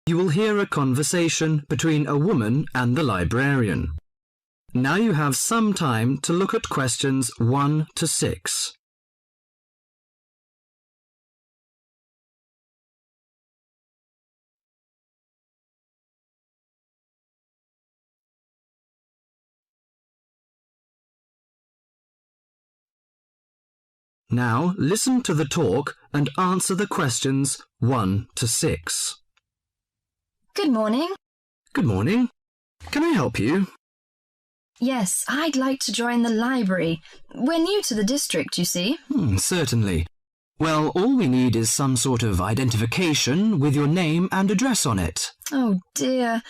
You will hear a conversation between a woman and the librarian. Now you have some time to look at questions 1 to 6. Now listen to the talk and answer the questions 1 to 6. Good morning. Good morning. Can I help you? Yes, I'd like to join the library. We're new to the district, you see. Certainly. Well, all we need is some sort of identification with your name and address on it. Oh dear.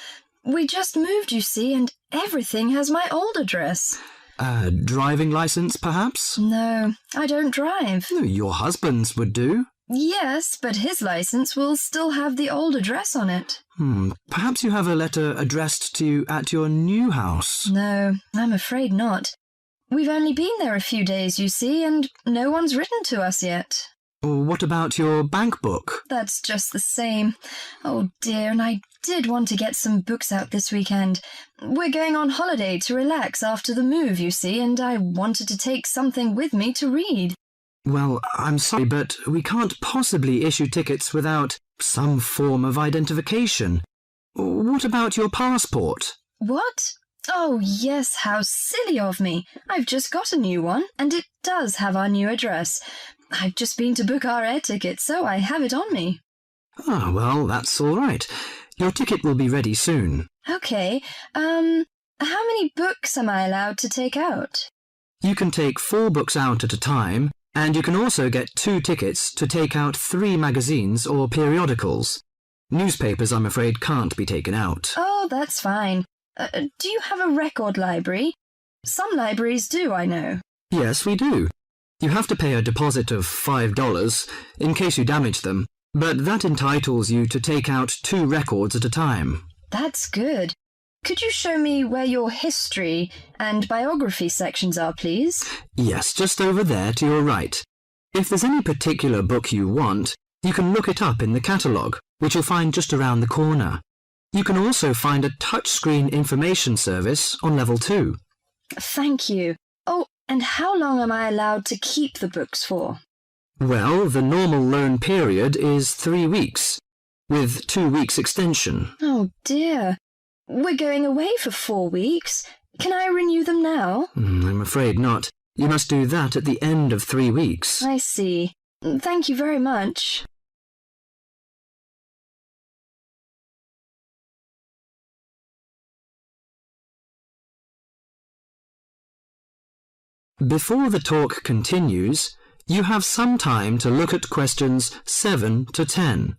We just moved, you see, and everything has my old address. A driving license, perhaps? No, I don't drive. Your husband's would do. Yes, but his license will still have the old address on it. Perhaps you have a letter addressed to you at your new house. No, I'm afraid not. We've only been there a few days, you see, and no one's written to us yet. What about your bank book? That's just the same. Oh dear, and I did want to get some books out this weekend. We're going on holiday to relax after the move, you see, and I wanted to take something with me to read. Well, I'm sorry, but we can't possibly issue tickets without some form of identification. What about your passport? What? Oh, yes, how silly of me. I've just got a new one, and it does have our new address. I've just been to book our air ticket, so I have it on me. Well, that's all right. Your ticket will be ready soon. OK, how many books am I allowed to take out? You can take 4 books out at a time, and you can also get 2 tickets to take out 3 magazines or periodicals. Newspapers, I'm afraid, can't be taken out. Oh, that's fine. Do you have a record library? Some libraries do, I know. Yes, we do. You have to pay a deposit of $5 in case you damage them, but that entitles you to take out 2 records at a time. That's good. Could you show me where your history and biography sections are, please? Yes, just over there to your right. If there's any particular book you want, you can look it up in the catalogue, which you'll find just around the corner. You can also find a touchscreen information service on level 2. Thank you. Oh, and how long am I allowed to keep the books for? Well, the normal loan period is 3 weeks, with 2 weeks extension. Oh dear. We're going away for 4 weeks. Can I renew them now? I'm afraid not. You must do that at the end of 3 weeks. I see. Thank you very much. Before the talk continues, you have some time to look at questions 7 to 10.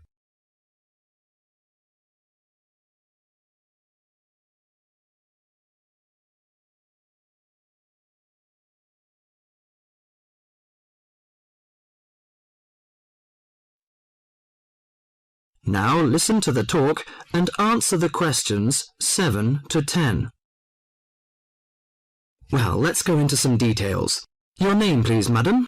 Now listen to the talk and answer the questions 7 to 10. Well, let's go into some details. Your name, please, madam?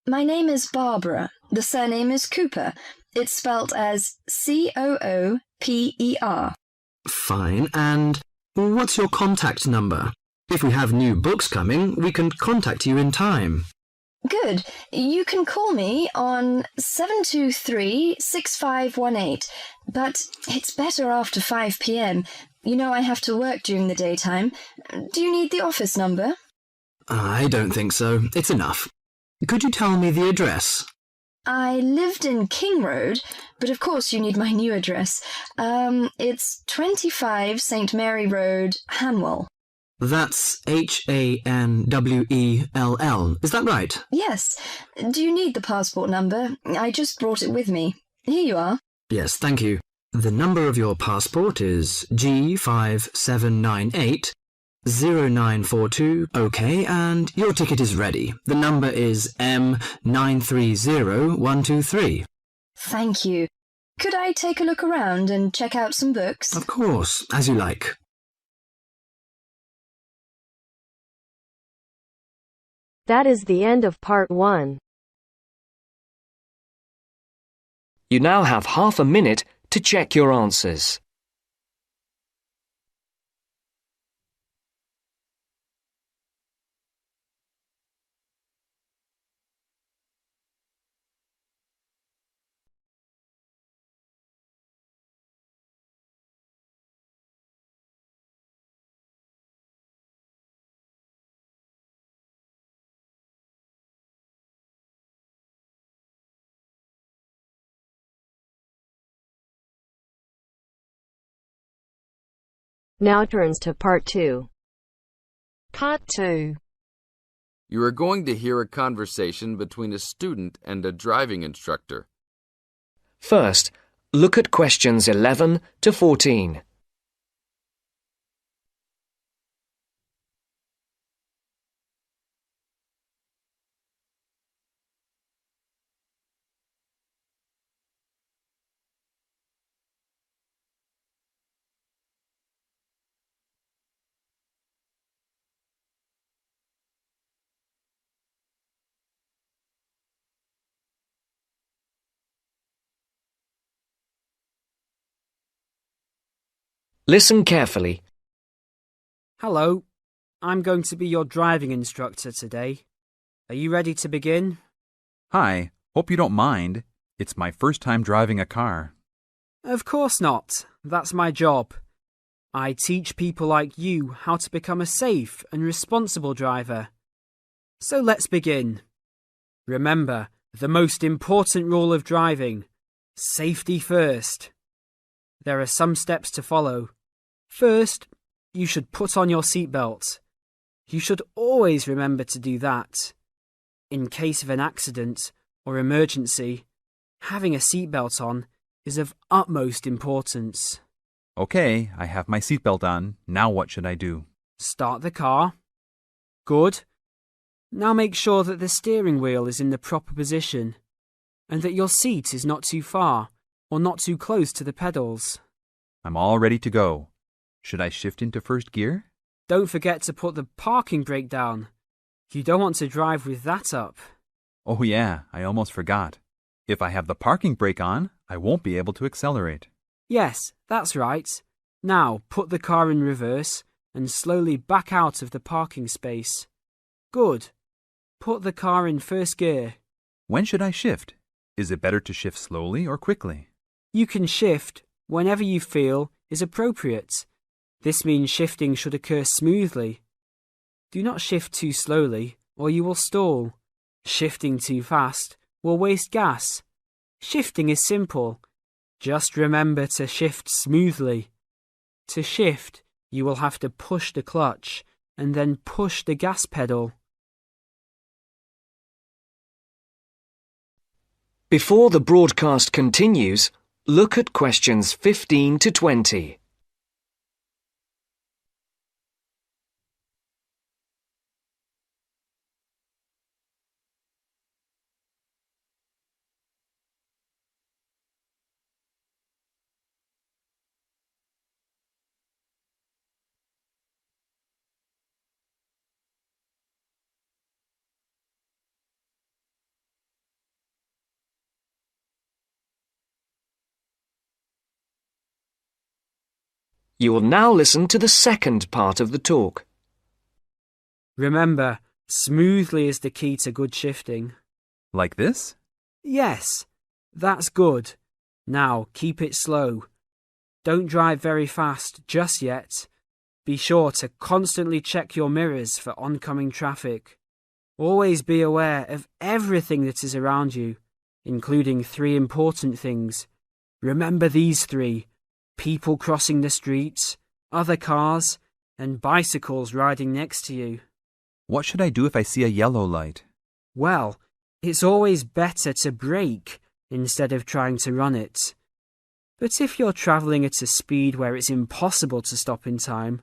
My name is Barbara. The surname is Cooper. It's spelt as Cooper. Fine. And what's your contact number? If we have new books coming, we can contact you in time. Good. You can call me on 723-6518, but it's better after 5 p.m. You know I have to work during the daytime. Do you need the office number? I don't think so. It's enough. Could you tell me the address? I lived in King Road, but of course you need my new address. It's 25 St. Mary Road, Hanwell. That's Hanwell. Is that right? Yes. Do you need the passport number? I just brought it with me. Here you are. Yes, thank you. The number of your passport is G57980942. OK, and your ticket is ready. The number is M930123. Thank you. Could I take a look around and check out some books? Of course, as you like. That is the end of part 1. You now have half a minute to check your answers. Now turns to Part 2. Part 2. You are going to hear a conversation between a student and a driving instructor. First, look at questions 11 to 14. Listen carefully. Hello, I'm going to be your driving instructor today. Are you ready to begin? Hi, hope you don't mind. It's my first time driving a car. Of course not. That's my job. I teach people like you how to become a safe and responsible driver. So let's begin. Remember, the most important rule of driving: safety first. There are some steps to follow. First, you should put on your seatbelt. You should always remember to do that. In case of an accident or emergency, having a seatbelt on is of utmost importance. Okay, I have my seatbelt on. Now what should I do? Start the car. Good. Now make sure that the steering wheel is in the proper position and that your seat is not too far or not too close to the pedals. I'm all ready to go. Should I shift into first gear? Don't forget to put the parking brake down. You don't want to drive with that up. Oh yeah, I almost forgot. If I have the parking brake on, I won't be able to accelerate. Yes, that's right. Now put the car in reverse and slowly back out of the parking space. Good. Put the car in first gear. When should I shift? Is it better to shift slowly or quickly? You can shift whenever you feel is appropriate. This means shifting should occur smoothly. Do not shift too slowly or you will stall. Shifting too fast will waste gas. Shifting is simple. Just remember to shift smoothly. To shift, you will have to push the clutch and then push the gas pedal. Before the broadcast continues, look at questions 15 to 20. You will now listen to the second part of the talk. Remember, smoothly is the key to good shifting. Like this? Yes, that's good. Now keep it slow. Don't drive very fast just yet. Be sure to constantly check your mirrors for oncoming traffic. Always be aware of everything that is around you, including 3 important things. Remember these 3: people crossing the streets, other cars, and bicycles riding next to you. What should I do if I see a yellow light? Well, it's always better to brake instead of trying to run it. But if you're travelling at a speed where it's impossible to stop in time,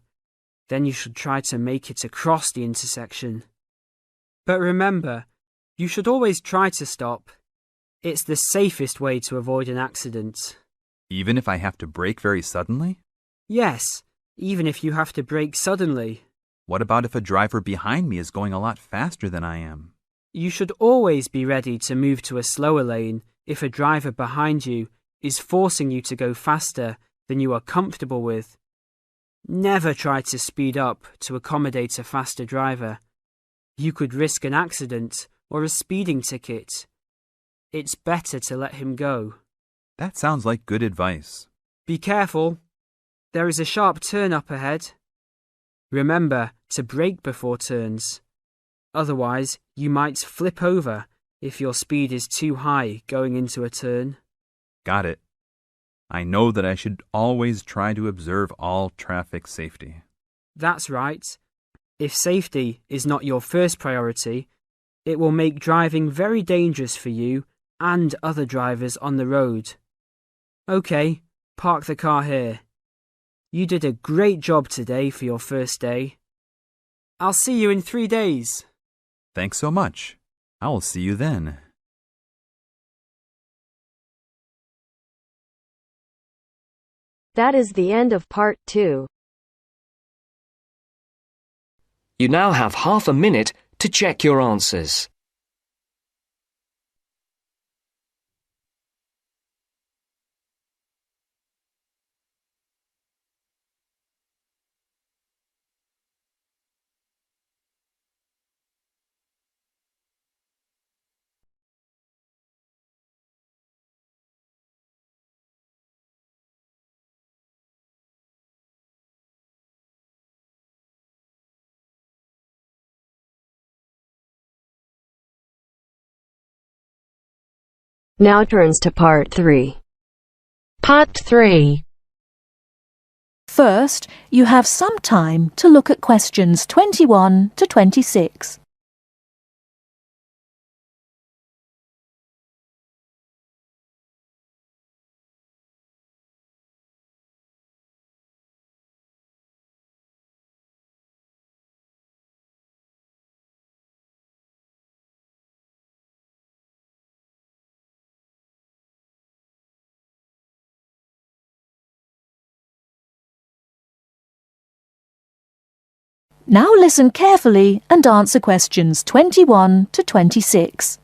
then you should try to make it across the intersection. But remember, you should always try to stop. It's the safest way to avoid an accident. Even if I have to brake very suddenly? Yes, even if you have to brake suddenly. What about if a driver behind me is going a lot faster than I am? You should always be ready to move to a slower lane if a driver behind you is forcing you to go faster than you are comfortable with. Never try to speed up to accommodate a faster driver. You could risk an accident or a speeding ticket. It's better to let him go. That sounds like good advice. Be careful. There is a sharp turn up ahead. Remember to brake before turns. Otherwise, you might flip over if your speed is too high going into a turn. Got it. I know that I should always try to observe all traffic safety. That's right. If safety is not your first priority, it will make driving very dangerous for you and other drivers on the road. Okay, park the car here. You did a great job today for your first day. I'll see you in 3 days. Thanks so much. I will see you then. That is the end of part 2. You now have half a minute to check your answers. Now turns to part 3. Part 3. First, you have some time to look at questions 21 to 26. Now listen carefully and answer questions 21 to 26.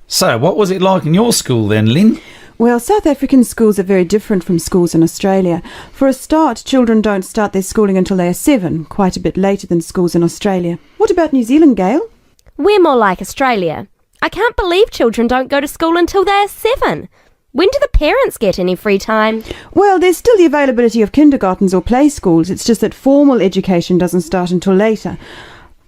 So, what was it like in your school then, Lynn? Well, South African schools are very different from schools in Australia. For a start, children don't start their schooling until they are 7, quite a bit later than schools in Australia. What about New Zealand, Gail? We're more like Australia. I can't believe children don't go to school until they're 7. When do the parents get any free time? Well, there's still the availability of kindergartens or play schools. It's just that formal education doesn't start until later.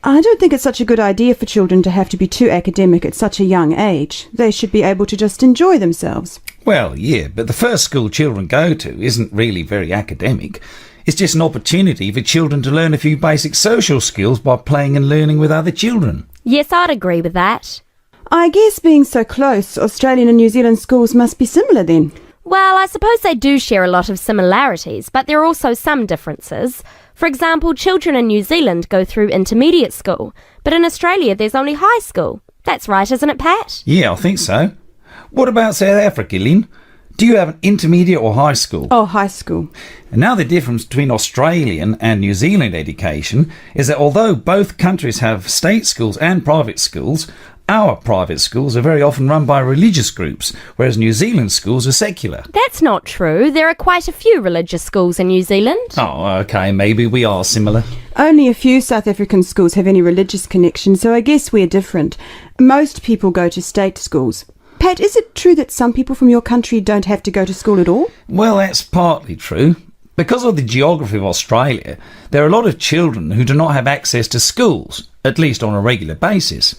I don't think it's such a good idea for children to have to be too academic at such a young age. They should be able to just enjoy themselves. Well, yeah, but the first school children go to isn't really very academic. It's just an opportunity for children to learn a few basic social skills by playing and learning with other children. Yes, I'd agree with that. I guess being so close, Australian and New Zealand schools must be similar then. Well, I suppose they do share a lot of similarities, but there are also some differences. For example, children in New Zealand go through intermediate school, but in Australia there's only high school. That's right, isn't it, Pat? Yeah, I think so. What about South Africa, Lynn? Do you have an intermediate or high school? Oh, high school. And now the difference between Australian and New Zealand education is that although both countries have state schools and private schools, our private schools are very often run by religious groups, whereas New Zealand schools are secular. That's not true. There are quite a few religious schools in New Zealand. Oh, OK, maybe we are similar. Only a few South African schools have any religious connection, so I guess we're different. Most people go to state schools. Pat, is it true that some people from your country don't have to go to school at all? Well, that's partly true. Because of the geography of Australia, there are a lot of children who do not have access to schools, at least on a regular basis.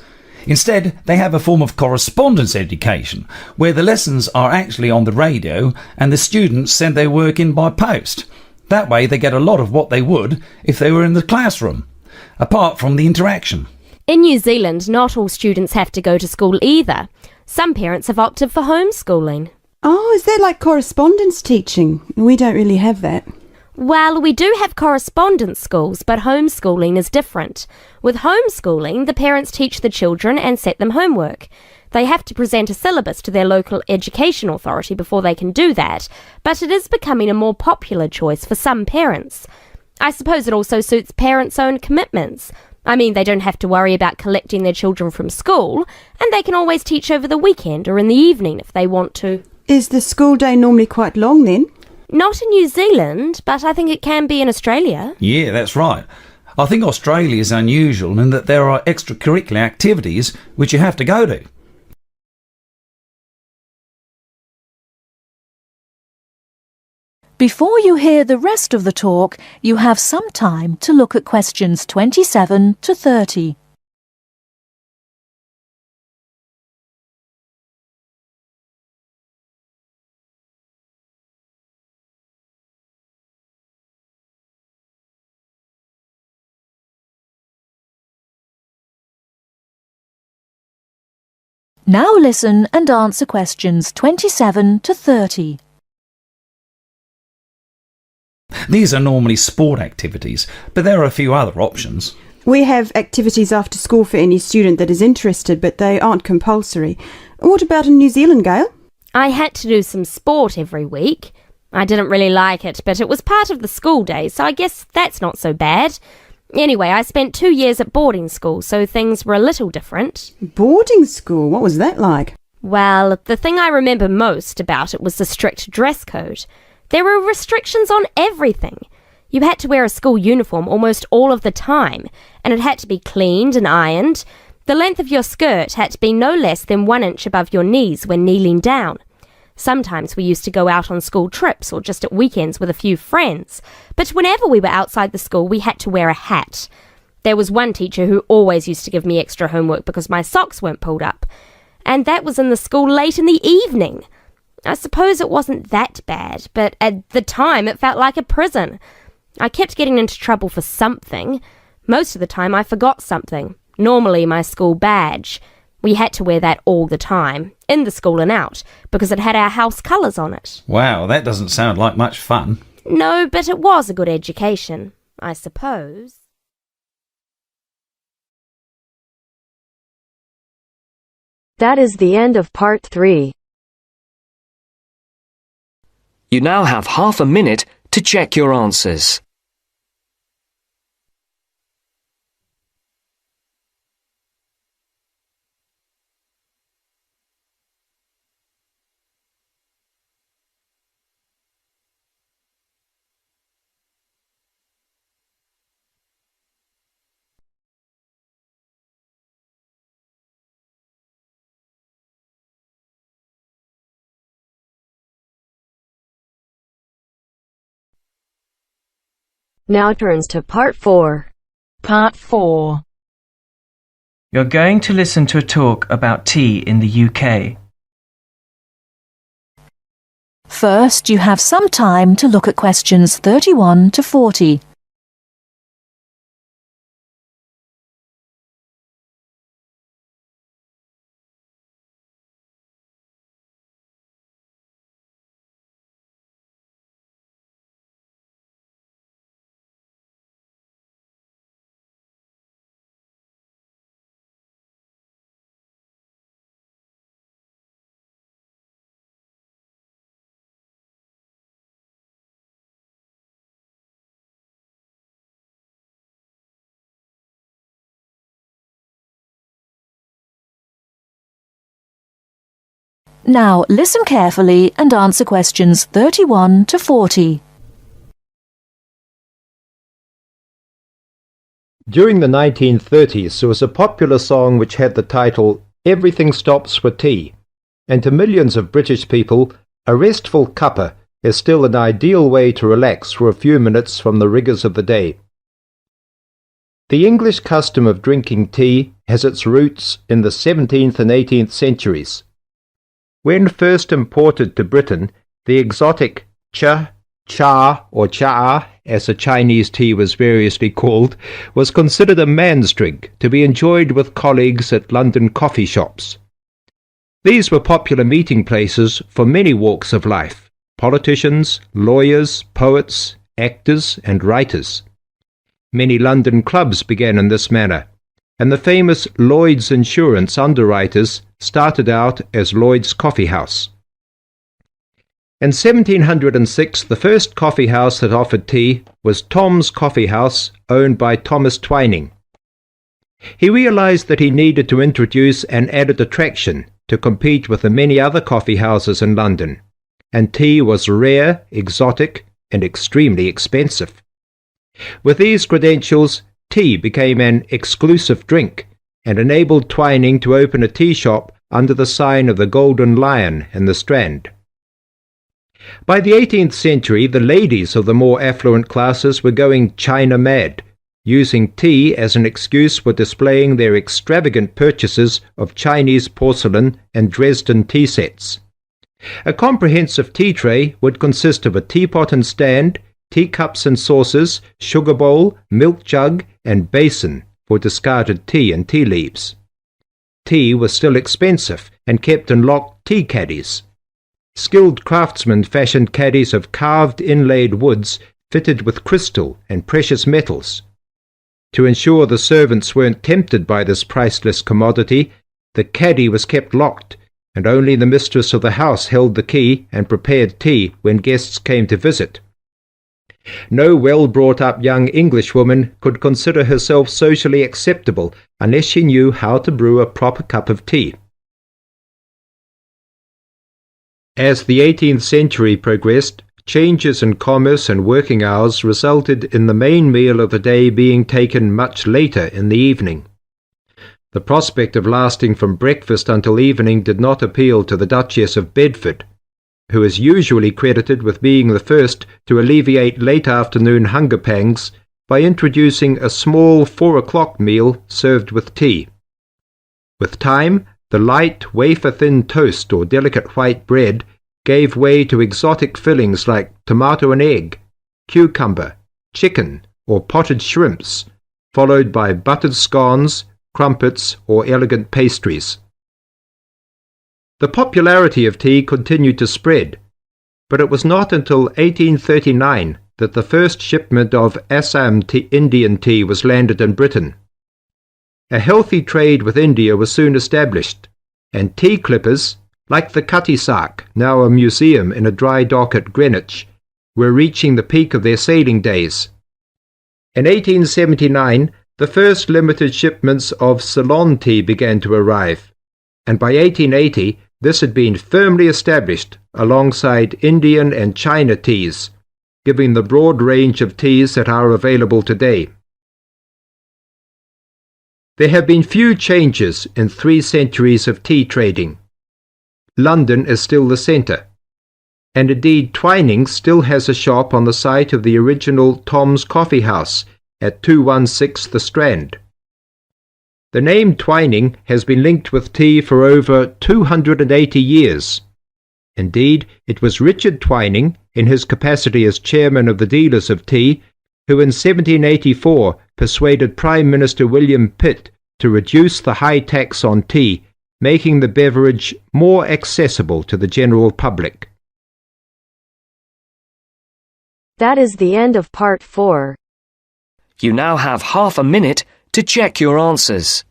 Instead, they have a form of correspondence education, where the lessons are actually on the radio and the students send their work in by post. That way they get a lot of what they would if they were in the classroom, apart from the interaction. In New Zealand, not all students have to go to school either. Some parents have opted for homeschooling. Oh, is that like correspondence teaching? We don't really have that. Well, we do have correspondence schools, but homeschooling is different. With homeschooling, the parents teach the children and set them homework. They have to present a syllabus to their local education authority before they can do that, but it is becoming a more popular choice for some parents. I suppose it also suits parents' own commitments. I mean, they don't have to worry about collecting their children from school, and they can always teach over the weekend or in the evening if they want to. Is the school day normally quite long then? Not in New Zealand, but I think it can be in Australia. Yeah, that's right. I think Australia is unusual in that there are extracurricular activities which you have to go to. Before you hear the rest of the talk, you have some time to look at questions 27 to 30. Now listen and answer questions 27 to 30. These are normally sport activities, but there are a few other options. We have activities after school for any student that is interested, but they aren't compulsory. What about in New Zealand, Gail? I had to do some sport every week. I didn't really like it, but it was part of the school day, so I guess that's not so bad. Anyway, I spent 2 years at boarding school, so things were a little different. Boarding school? What was that like? Well, the thing I remember most about it was the strict dress code. There were restrictions on everything. You had to wear a school uniform almost all of the time, and it had to be cleaned and ironed. The length of your skirt had to be no less than 1 inch above your knees when kneeling down. Sometimes we used to go out on school trips or just at weekends with a few friends, but whenever we were outside the school we had to wear a hat. There was one teacher who always used to give me extra homework because my socks weren't pulled up, and that was in the school late in the evening. I suppose it wasn't that bad, but at the time it felt like a prison. I kept getting into trouble for something. Most of the time I forgot something, normally my school badge. We had to wear that all the time, in the school and out, because it had our house colours on it. Wow, that doesn't sound like much fun. No, but it was a good education, I suppose. That is the end of part 3. You now have half a minute to check your answers. Now turns to part 4. Part 4. You're going to listen to a talk about tea in the UK. First, you have some time to look at questions 31 to 40. Now listen carefully and answer questions 31 to 40. During the 1930s, there was a popular song which had the title "Everything Stops for Tea," and to millions of British people, a restful cuppa is still an ideal way to relax for a few minutes from the rigours of the day. The English custom of drinking tea has its roots in the 17th and 18th centuries. When first imported to Britain, the exotic cha, or cha, as the Chinese tea was variously called, was considered a man's drink to be enjoyed with colleagues at London coffee shops. These were popular meeting places for many walks of life: politicians, lawyers, poets, actors, and writers. Many London clubs began in this manner, and the famous Lloyd's Insurance underwriters started out as Lloyd's Coffee House. In 1706, the first coffee house that offered tea was Tom's Coffee House, owned by Thomas Twining. He realized that he needed to introduce an added attraction to compete with the many other coffee houses in London, and tea was rare, exotic, and extremely expensive. With these credentials, tea became an exclusive drink and enabled Twining to open a tea shop under the sign of the Golden Lion in the Strand. By the 18th century, the ladies of the more affluent classes were going China mad, using tea as an excuse for displaying their extravagant purchases of Chinese porcelain and Dresden tea sets. A comprehensive tea tray would consist of a teapot and stand, teacups and saucers, sugar bowl, milk jug, and basin for discarded tea and tea leaves. Tea was still expensive and kept in locked tea caddies. Skilled craftsmen fashioned caddies of carved inlaid woods fitted with crystal and precious metals. To ensure the servants weren't tempted by this priceless commodity, the caddy was kept locked, and only the mistress of the house held the key and prepared tea when guests came to visit. No well-brought-up young Englishwoman could consider herself socially acceptable unless she knew how to brew a proper cup of tea. As the 18th century progressed, changes in commerce and working hours resulted in the main meal of the day being taken much later in the evening. The prospect of lasting from breakfast until evening did not appeal to the Duchess of Bedford, who is usually credited with being the first to alleviate late afternoon hunger pangs by introducing a small 4 o'clock meal served with tea. With time, the light, wafer-thin toast or delicate white bread gave way to exotic fillings like tomato and egg, cucumber, chicken, or potted shrimps, followed by buttered scones, crumpets, or elegant pastries. The popularity of tea continued to spread, but it was not until 1839 that the first shipment of Assam Indian tea was landed in Britain. A healthy trade with India was soon established, and tea clippers, like the Cutty Sark, now a museum in a dry dock at Greenwich, were reaching the peak of their sailing days. In 1879, the first limited shipments of Ceylon tea began to arrive, and by 1880 this had been firmly established alongside Indian and China teas, giving the broad range of teas that are available today. There have been few changes in 3 centuries of tea trading. London is still the centre, and indeed Twining still has a shop on the site of the original Tom's Coffee House at 216 The Strand. The name Twining has been linked with tea for over 280 years. Indeed, it was Richard Twining, in his capacity as chairman of the dealers of tea, who in 1784 persuaded Prime Minister William Pitt to reduce the high tax on tea, making the beverage more accessible to the general public. That is the end of part 4. You now have half a minute to check your answers.